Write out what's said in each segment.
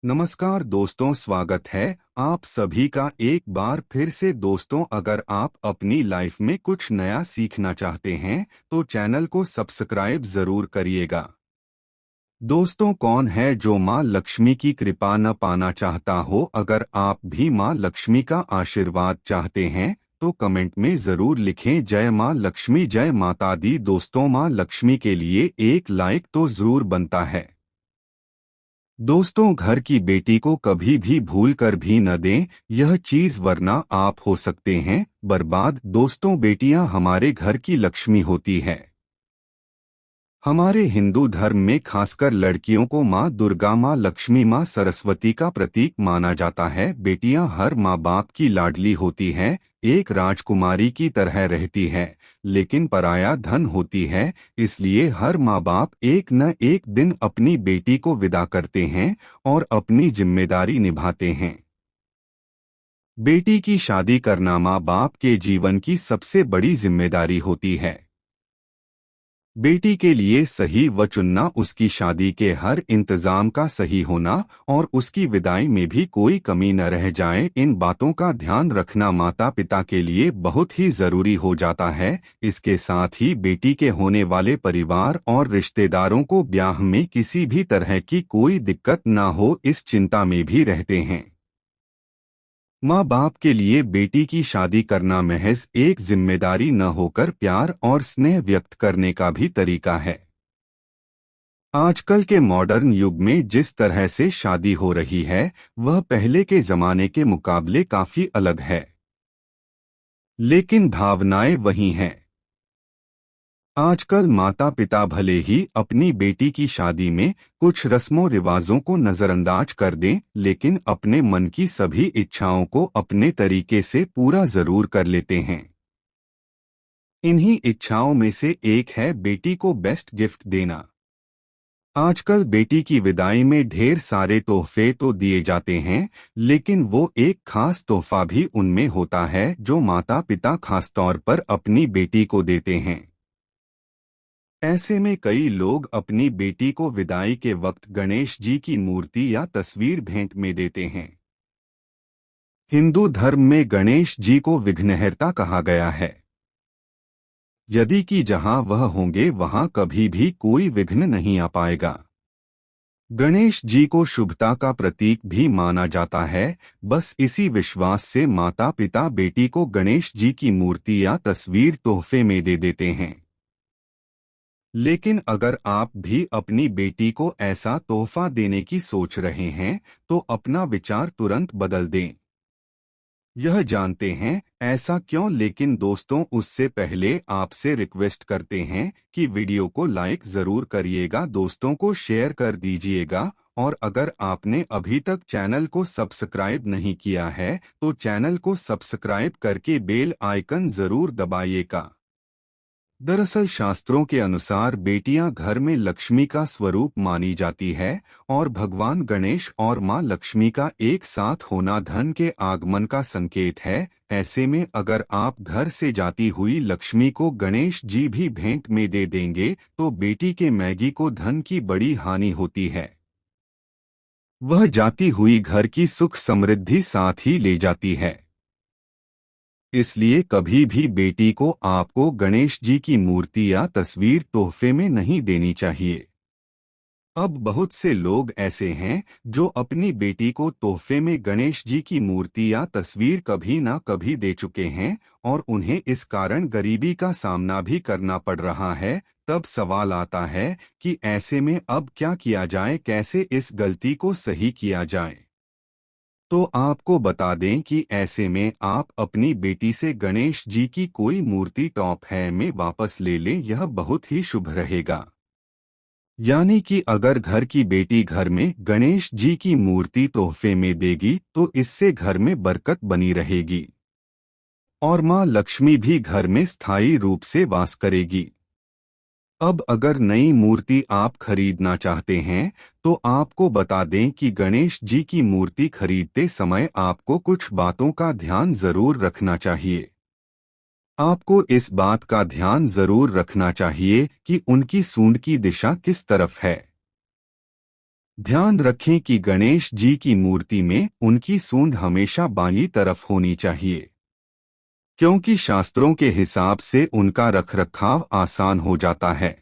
नमस्कार दोस्तों, स्वागत है आप सभी का एक बार फिर से। दोस्तों, अगर आप अपनी लाइफ में कुछ नया सीखना चाहते हैं तो चैनल को सब्सक्राइब जरूर करिएगा। दोस्तों, कौन है जो माँ लक्ष्मी की कृपा न पाना चाहता हो? अगर आप भी माँ लक्ष्मी का आशीर्वाद चाहते हैं तो कमेंट में जरूर लिखें जय माँ लक्ष्मी, जय माता दी। दोस्तों, माँ लक्ष्मी के लिए एक लाइक तो जरूर बनता है। दोस्तों, घर की बेटी को कभी भी भूल कर भी न दें यह चीज, वरना आप हो सकते हैं बर्बाद। दोस्तों, बेटियां हमारे घर की लक्ष्मी होती है। हमारे हिंदू धर्म में खासकर लड़कियों को माँ दुर्गा, माँ लक्ष्मी, माँ सरस्वती का प्रतीक माना जाता है। बेटियां हर माँ बाप की लाडली होती हैं, एक राजकुमारी की तरह रहती है, लेकिन पराया धन होती है। इसलिए हर माँ बाप एक न एक दिन अपनी बेटी को विदा करते हैं और अपनी जिम्मेदारी निभाते हैं। बेटी की शादी करना माँ बाप के जीवन की सबसे बड़ी जिम्मेदारी होती है। बेटी के लिए सही व चुनना, उसकी शादी के हर इंतजाम का सही होना और उसकी विदाई में भी कोई कमी न रह जाए, इन बातों का ध्यान रखना माता पिता के लिए बहुत ही जरूरी हो जाता है। इसके साथ ही बेटी के होने वाले परिवार और रिश्तेदारों को ब्याह में किसी भी तरह की कोई दिक्कत न हो, इस चिंता में भी रहते हैं। माँ बाप के लिए बेटी की शादी करना महज एक जिम्मेदारी न होकर प्यार और स्नेह व्यक्त करने का भी तरीका है। आजकल के मॉडर्न युग में जिस तरह से शादी हो रही है वह पहले के जमाने के मुकाबले काफी अलग है, लेकिन भावनाएं वही हैं। आजकल माता पिता भले ही अपनी बेटी की शादी में कुछ रस्मों रिवाजों को नजरअंदाज कर दें, लेकिन अपने मन की सभी इच्छाओं को अपने तरीके से पूरा जरूर कर लेते हैं। इन्हीं इच्छाओं में से एक है बेटी को बेस्ट गिफ्ट देना। आजकल बेटी की विदाई में ढेर सारे तोहफे तो दिए जाते हैं, लेकिन वो एक खास तोहफा भी उनमें होता है जो माता पिता खासतौर पर अपनी बेटी को देते हैं। ऐसे में कई लोग अपनी बेटी को विदाई के वक्त गणेश जी की मूर्ति या तस्वीर भेंट में देते हैं। हिंदू धर्म में गणेश जी को विघ्नहर्ता कहा गया है। यदि कि जहां वह होंगे वहां कभी भी कोई विघ्न नहीं आ पाएगा। गणेश जी को शुभता का प्रतीक भी माना जाता है। बस इसी विश्वास से माता पिता बेटी को गणेश जी की मूर्ति या तस्वीर तोहफे में दे देते हैं। लेकिन अगर आप भी अपनी बेटी को ऐसा तोहफा देने की सोच रहे हैं तो अपना विचार तुरंत बदल दें। यह जानते हैं ऐसा क्यों, लेकिन दोस्तों उससे पहले आपसे रिक्वेस्ट करते हैं कि वीडियो को लाइक जरूर करिएगा, दोस्तों को शेयर कर दीजिएगा, और अगर आपने अभी तक चैनल को सब्सक्राइब नहीं किया है तो चैनल को सब्सक्राइब करके बेल आइकन जरूर दबाइएगा। दरअसल शास्त्रों के अनुसार बेटियां घर में लक्ष्मी का स्वरूप मानी जाती है और भगवान गणेश और मां लक्ष्मी का एक साथ होना धन के आगमन का संकेत है। ऐसे में अगर आप घर से जाती हुई लक्ष्मी को गणेश जी भी भेंट में दे देंगे तो बेटी के मैगी को धन की बड़ी हानि होती है। वह जाती हुई घर की सुख समृद्धि साथ ही ले जाती है। इसलिए कभी भी बेटी को आपको गणेश जी की मूर्ति या तस्वीर तोहफे में नहीं देनी चाहिए। अब बहुत से लोग ऐसे हैं जो अपनी बेटी को तोहफे में गणेश जी की मूर्ति या तस्वीर कभी ना कभी दे चुके हैं और उन्हें इस कारण गरीबी का सामना भी करना पड़ रहा है। तब सवाल आता है कि ऐसे में अब क्या किया जाए, कैसे इस गलती को सही किया जाए। तो आपको बता दें कि ऐसे में आप अपनी बेटी से गणेश जी की कोई मूर्ति टॉप है में वापस ले लें, यह बहुत ही शुभ रहेगा। यानी कि अगर घर की बेटी घर में गणेश जी की मूर्ति तोहफे में देगी तो इससे घर में बरकत बनी रहेगी और मां लक्ष्मी भी घर में स्थायी रूप से वास करेगी। अब अगर नई मूर्ति आप खरीदना चाहते हैं तो आपको बता दें कि गणेश जी की मूर्ति खरीदते समय आपको कुछ बातों का ध्यान जरूर रखना चाहिए। आपको इस बात का ध्यान जरूर रखना चाहिए कि उनकी सूंड की दिशा किस तरफ है। ध्यान रखें कि गणेश जी की मूर्ति में उनकी सूंड हमेशा बाईं तरफ होनी चाहिए, क्योंकि शास्त्रों के हिसाब से उनका रखरखाव आसान हो जाता है।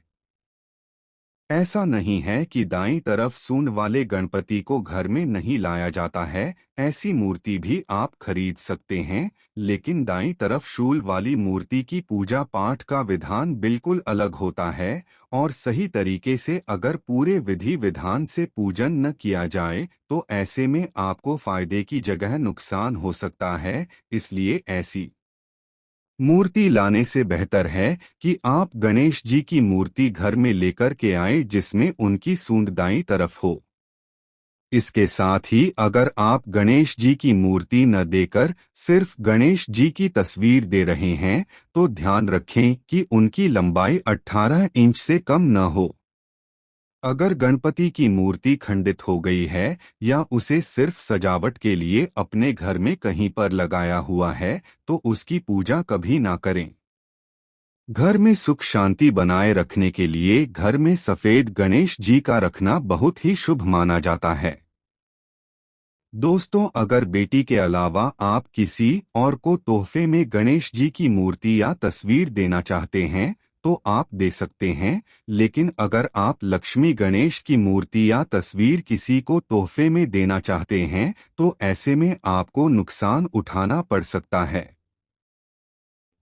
ऐसा नहीं है कि दाईं तरफ सूंड वाले गणपति को घर में नहीं लाया जाता है, ऐसी मूर्ति भी आप खरीद सकते हैं, लेकिन दाईं तरफ शूल वाली मूर्ति की पूजा पाठ का विधान बिल्कुल अलग होता है, और सही तरीके से अगर पूरे विधि विधान से पूजन न किया जाए तो ऐसे में आपको फायदे की जगह नुकसान हो सकता है। इसलिए ऐसी मूर्ति लाने से बेहतर है कि आप गणेश जी की मूर्ति घर में लेकर के आए जिसमें उनकी सूंड दाईं तरफ हो। इसके साथ ही अगर आप गणेश जी की मूर्ति न देकर सिर्फ गणेश जी की तस्वीर दे रहे हैं तो ध्यान रखें कि उनकी लंबाई 18 इंच से कम न हो। अगर गणपति की मूर्ति खंडित हो गई है या उसे सिर्फ सजावट के लिए अपने घर में कहीं पर लगाया हुआ है तो उसकी पूजा कभी ना करें। घर में सुख शांति बनाए रखने के लिए घर में सफेद गणेश जी का रखना बहुत ही शुभ माना जाता है। दोस्तों, अगर बेटी के अलावा आप किसी और को तोहफे में गणेश जी की मूर्ति या तस्वीर देना चाहते हैं तो आप दे सकते हैं, लेकिन अगर आप लक्ष्मी गणेश की मूर्ति या तस्वीर किसी को तोहफे में देना चाहते हैं तो ऐसे में आपको नुकसान उठाना पड़ सकता है।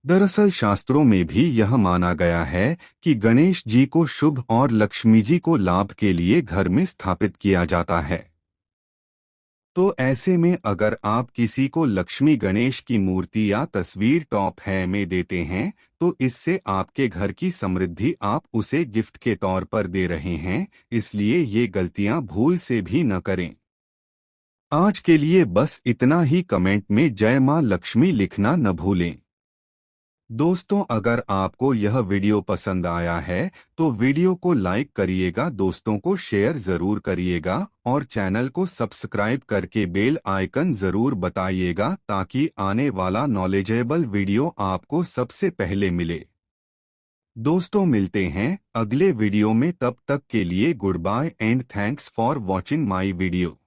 दरअसल शास्त्रों में भी यह माना गया है कि गणेश जी को शुभ और लक्ष्मी जी को लाभ के लिए घर में स्थापित किया जाता है। तो ऐसे में अगर आप किसी को लक्ष्मी गणेश की मूर्ति या तस्वीर टॉप है में देते हैं तो इससे आपके घर की समृद्धि आप उसे गिफ्ट के तौर पर दे रहे हैं, इसलिए ये गलतियां भूल से भी न करें। आज के लिए बस इतना ही। कमेंट में जय मां लक्ष्मी लिखना न भूलें। दोस्तों, अगर आपको यह वीडियो पसंद आया है तो वीडियो को लाइक करिएगा, दोस्तों को शेयर जरूर करिएगा और चैनल को सब्सक्राइब करके बेल आइकन जरूर बताइएगा ताकि आने वाला नॉलेजेबल वीडियो आपको सबसे पहले मिले। दोस्तों, मिलते हैं अगले वीडियो में, तब तक के लिए goodbye and thanks for watching my video.